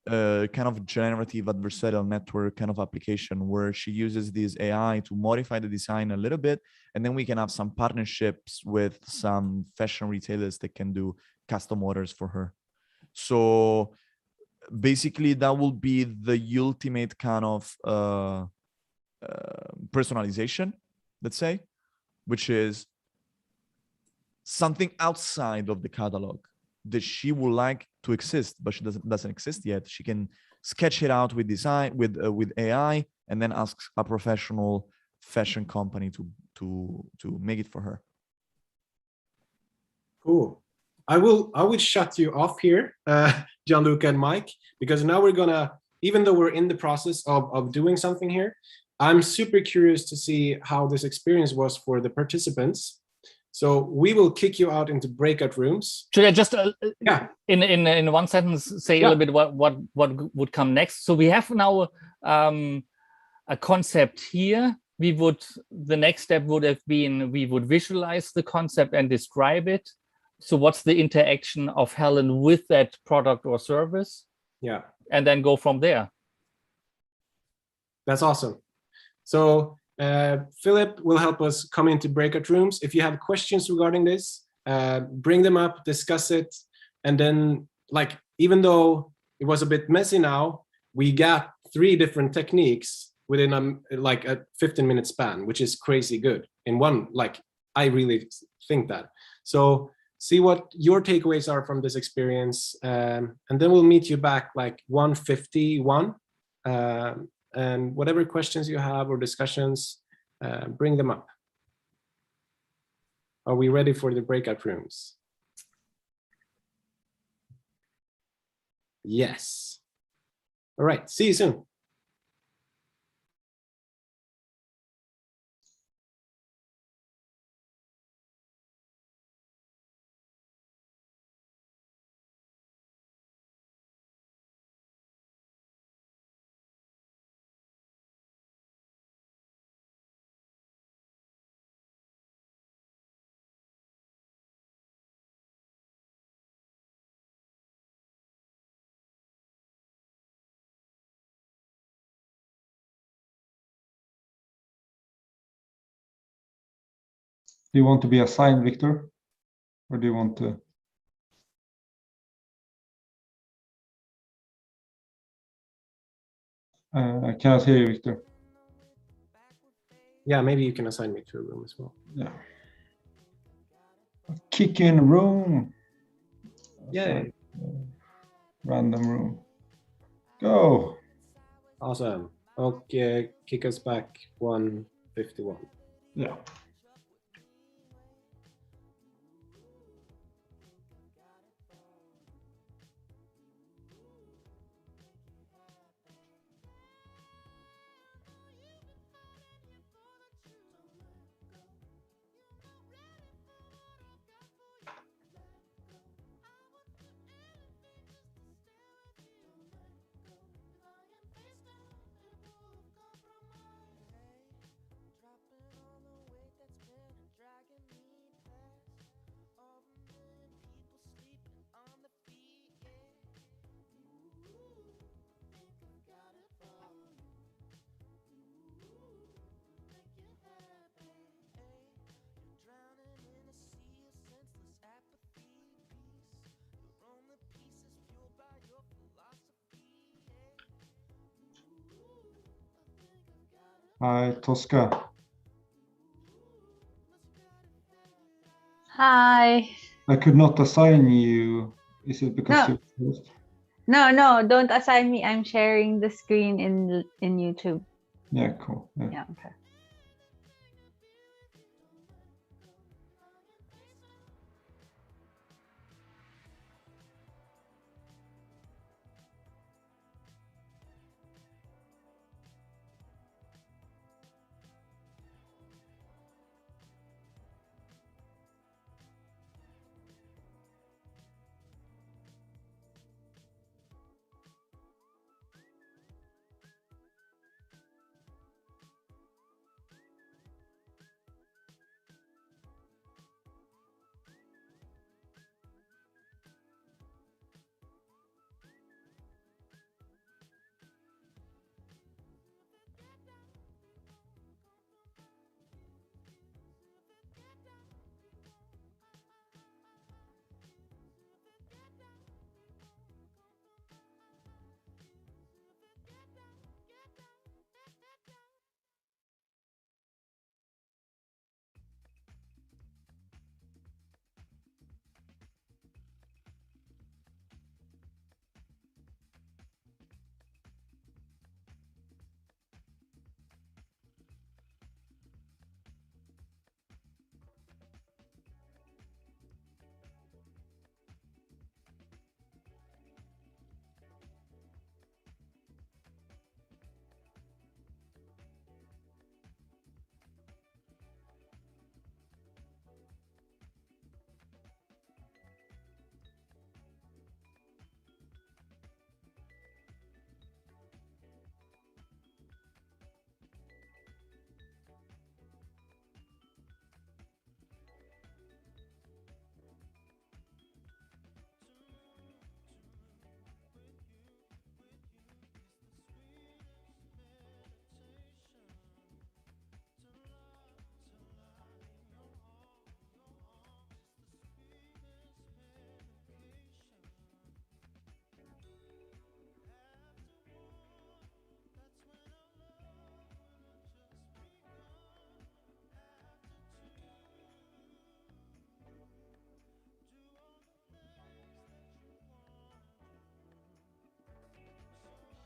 Speaker 5: kind of generative adversarial network kind of application where she uses this AI to modify the design a little bit, and then we can have some partnerships with some fashion retailers that can do custom orders for her. So basically that will be the ultimate kind of personalization, let's say, which is something outside of the catalog that she would like to exist, but she doesn't exist yet. She can sketch it out with design with AI, and then ask a professional fashion company to make it for her.
Speaker 1: Cool. I will shut you off here, Gianluca and Mike, because now we're gonna, even though we're in the process of doing something here, I'm super curious to see how this experience was for the participants. So we will kick you out into breakout rooms.
Speaker 9: Should I just
Speaker 1: in
Speaker 9: one sentence say a little bit what would come next? So we have now a concept here. The next step would have been we would visualize the concept and describe it. So what's the interaction of Helen with that product or service?
Speaker 1: Yeah.
Speaker 9: And then go from there.
Speaker 1: That's awesome. So Philip will help us come into breakout rooms. If you have questions regarding this, bring them up, discuss it. And then, like, even though it was a bit messy now, we got 3 different techniques within a 15-minute span, which is crazy good. In one, like, I really think that. So see what your takeaways are from this experience. And then we'll meet you back like 1:51. And whatever questions you have or discussions, bring them up. Are we ready for the breakout rooms? Yes. All right, see you soon.
Speaker 2: Do you want to be assigned, Victor? Or do you want to? I cannot hear you, Victor.
Speaker 1: Yeah, maybe you can assign me to a room as well.
Speaker 2: Yeah. Kick in room.
Speaker 1: Yay.
Speaker 2: Random room. Go.
Speaker 1: Awesome. Okay, kick us back 1:51.
Speaker 2: Yeah. Hi, Tosca.
Speaker 7: Hi.
Speaker 2: I could not assign you. Is it because
Speaker 7: No.
Speaker 2: you're closed?
Speaker 7: No, don't assign me. I'm sharing the screen in YouTube.
Speaker 2: Yeah, cool.
Speaker 7: Yeah, okay.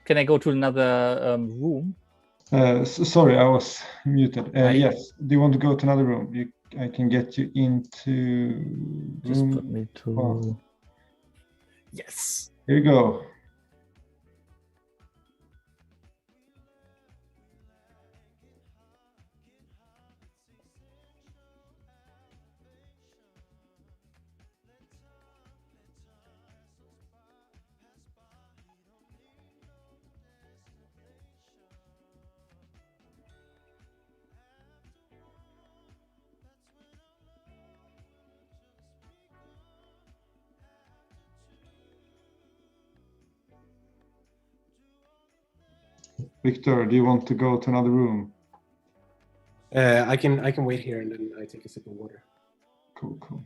Speaker 9: can I go to another room?
Speaker 2: Sorry, I was muted.
Speaker 9: Right.
Speaker 2: Yes. Do you want to go to another room? I can get you into
Speaker 4: Just
Speaker 2: room.
Speaker 4: put me to.
Speaker 2: Oh,
Speaker 9: Yes.
Speaker 2: here you go. Victor, do you want to go to another room?
Speaker 1: I can wait here and then I take a sip of water.
Speaker 2: Cool, cool.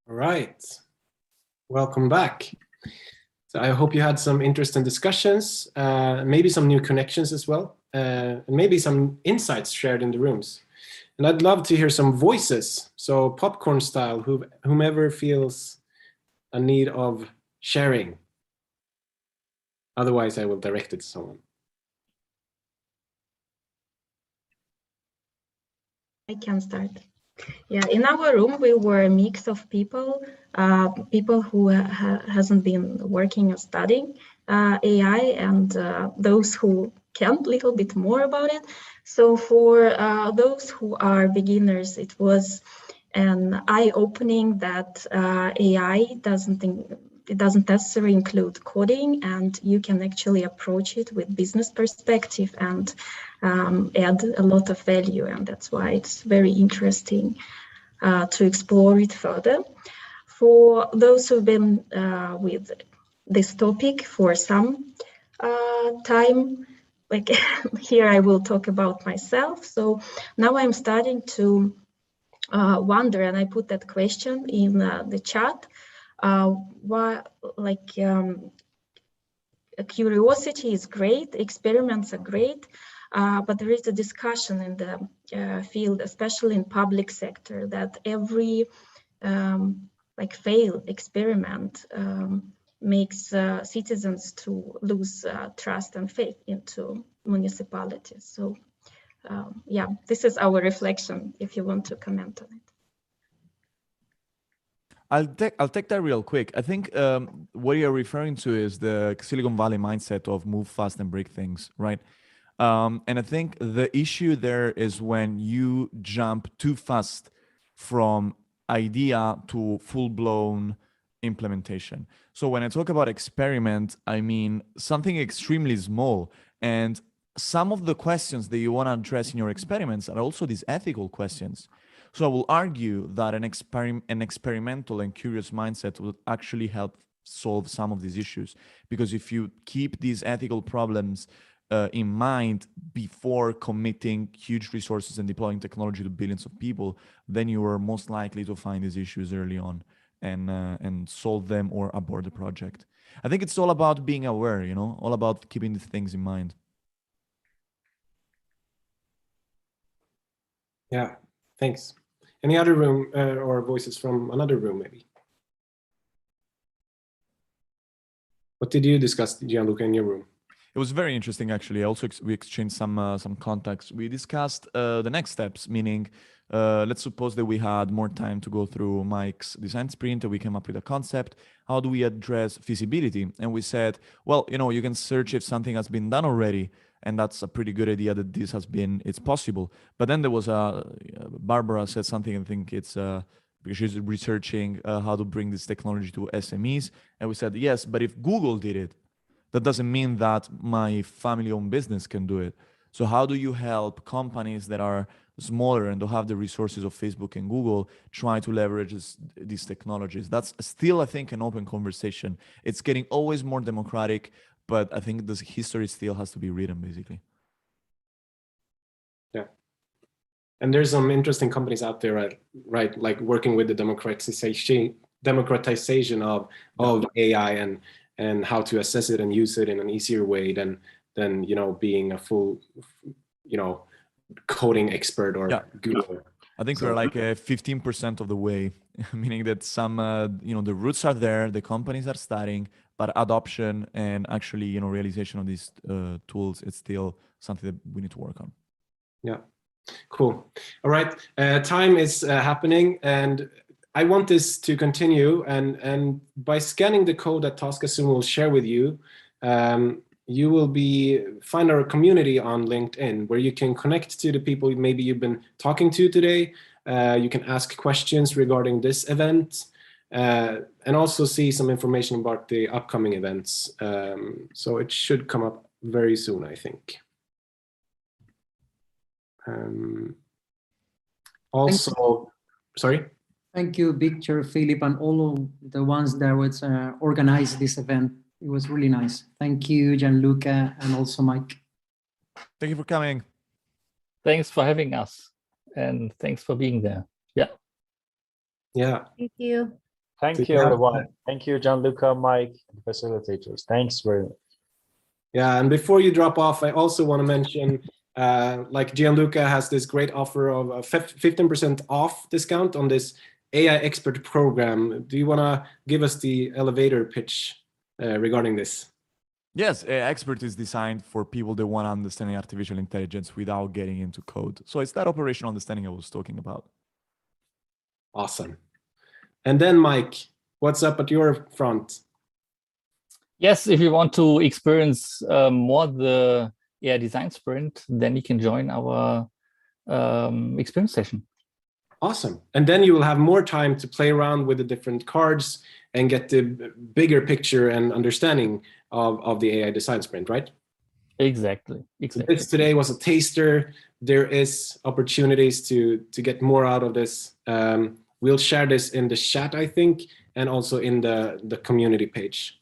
Speaker 1: All right. Welcome back. So I hope you had some interesting discussions, maybe some new connections as well, and maybe some insights shared in the rooms. And I'd love to hear some voices. So popcorn style, whomever feels a need of sharing. Otherwise, I will direct it to someone.
Speaker 6: I can start. Yeah, in our room, we were a mix of people, people who hasn't been working or studying AI, and those who can a little bit more about it. So for those who are beginners, it was an eye-opening that AI doesn't necessarily include coding, and you can actually approach it with business perspective and add a lot of value, and that's why it's very interesting to explore it further. For those who've been with this topic for some time, like here I will talk about myself. So now I'm starting to wonder, and I put that question in the chat, why, like, curiosity is great, experiments are great, but there is a discussion in the field, especially in public sector, that every like failed experiment makes citizens to lose trust and faith into municipalities. So yeah, this is our reflection, if you want to comment on it.
Speaker 5: I'll take that real quick. I think what you're referring to is the Silicon Valley mindset of move fast and break things, right? And I think the issue there is when you jump too fast from idea to full-blown implementation. So when I talk about experiment, I mean something extremely small. And some of the questions that you want to address in your experiments are also these ethical questions. So I will argue that an experimental and curious mindset will actually help solve some of these issues. Because if you keep these ethical problems in mind before committing huge resources and deploying technology to billions of people, then you are most likely to find these issues early on and solve them or abort the project. I think it's all about being aware, you know, all about keeping these things in mind.
Speaker 1: Yeah, thanks. Any other room or voices from another room, maybe? What did you discuss, Gianluca, in your room?
Speaker 5: It was very interesting, actually. Also, we exchanged some contacts. We discussed the next steps, meaning let's suppose that we had more time to go through Mike's design sprint and we came up with a concept. How do we address feasibility? And we said, well, you know, you can search if something has been done already. And that's a pretty good idea that this has been, it's possible. But then there was Barbara said something, I think it's because she's researching how to bring this technology to SMEs. And we said, yes, but if Google did it, that doesn't mean that my family-owned business can do it. So how do you help companies that are smaller and don't have the resources of Facebook and Google try to leverage these technologies? That's still, I think, an open conversation. It's getting always more democratic, but I think this history still has to be written, basically.
Speaker 1: Yeah. And there's some interesting companies out there, right? Like working with the democratization of AI and how to assess it and use it in an easier way than you know, being a full, you know, coding expert or Google.
Speaker 5: I think we're like 15% of the way, meaning that some, you know, the roots are there, the companies are starting, but adoption and actually, you know, realization of these tools, it's still something that we need to work on.
Speaker 1: Yeah, cool. All right, time is happening, and I want this to continue. And by scanning the code that Tosca soon will share with you, you will find our community on LinkedIn, where you can connect to the people maybe you've been talking to today. You can ask questions regarding this event, and also see some information about the upcoming events. So it should come up very soon, I think. Also, sorry?
Speaker 10: Thank you, Victor, Philip, and all of the ones that was organized this event. It was really nice. Thank you, Gianluca, and also Mike.
Speaker 5: Thank you for coming.
Speaker 9: Thanks for having us, and thanks for being there. Yeah.
Speaker 1: Yeah.
Speaker 7: Thank you.
Speaker 3: Thank you, everyone. Thank you, Gianluca, Mike, facilitators. Thanks very much.
Speaker 1: Yeah, and before you drop off, I also want to mention, like Gianluca has this great offer of a 15% off discount on this AI expert program. Do you want to give us the elevator pitch regarding this?
Speaker 5: Yes, Expert is designed for people that want to understand artificial intelligence without getting into code. So it's that operational understanding I was talking about.
Speaker 1: Awesome. And then, Mike, what's up at your front?
Speaker 9: Yes, if you want to experience more the AI design sprint, then you can join our experience session.
Speaker 1: Awesome. And then you will have more time to play around with the different cards and get the bigger picture and understanding of the AI design sprint, right?
Speaker 9: Exactly.
Speaker 1: So this today was a taster. There is opportunities to get more out of this. We'll share this in the chat, I think, and also in the community page.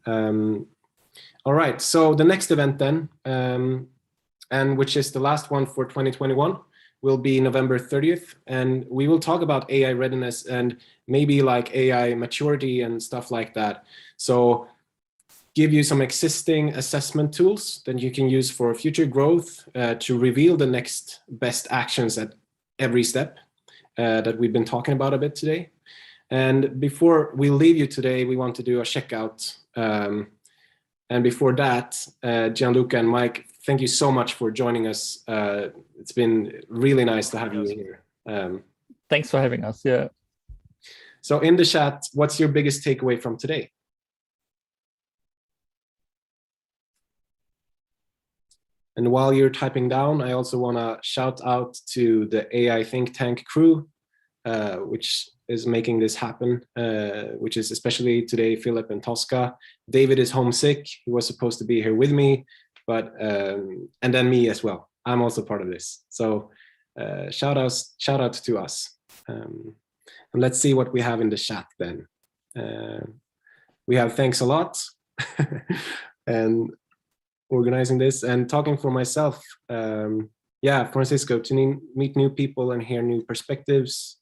Speaker 1: All right, so the next event then, and which is the last one for 2021, will be November 30th, and we will talk about AI readiness and maybe like AI maturity and stuff like that. So give you some existing assessment tools that you can use for future growth to reveal the next best actions at every step that we've been talking about a bit today. And before we leave you today, we want to do a checkout. And before that, Gianluca and Mike, thank you so much for joining us. It's been really nice to have you here.
Speaker 9: Thanks for having us. Yeah.
Speaker 1: So in the chat, what's your biggest takeaway from today? And while you're typing down, I also want to shout out to the AI think tank crew, which is making this happen, which is especially today, Philip and Tosca. David is homesick. He was supposed to be here with me, but and then me as well. I'm also part of this. So shout out to us. And let's see what we have in the chat then. We have thanks a lot. And organizing this and talking for myself. Yeah, Francisco, to meet new people and hear new perspectives.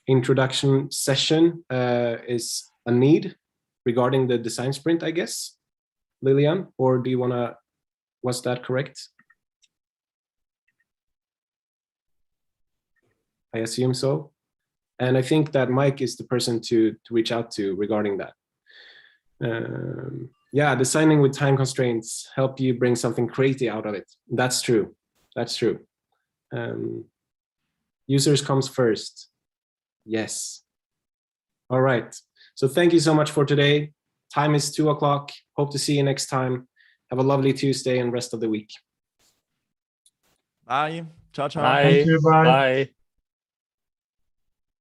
Speaker 1: Introduction session is a need regarding the design sprint, I guess, Lilian, or do you want to, was that correct? I assume so. And I think that Mike is the person to reach out to regarding that. Yeah, designing with time constraints help you bring something creative out of it. That's true. That's true. Users comes first. Yes. All right. So thank you so much for today. Time is 2 o'clock. Hope to see you next time. Have a lovely Tuesday and rest of the week.
Speaker 5: Bye. Ciao, ciao.
Speaker 9: Bye.
Speaker 2: Thank you. Bye.
Speaker 9: Bye.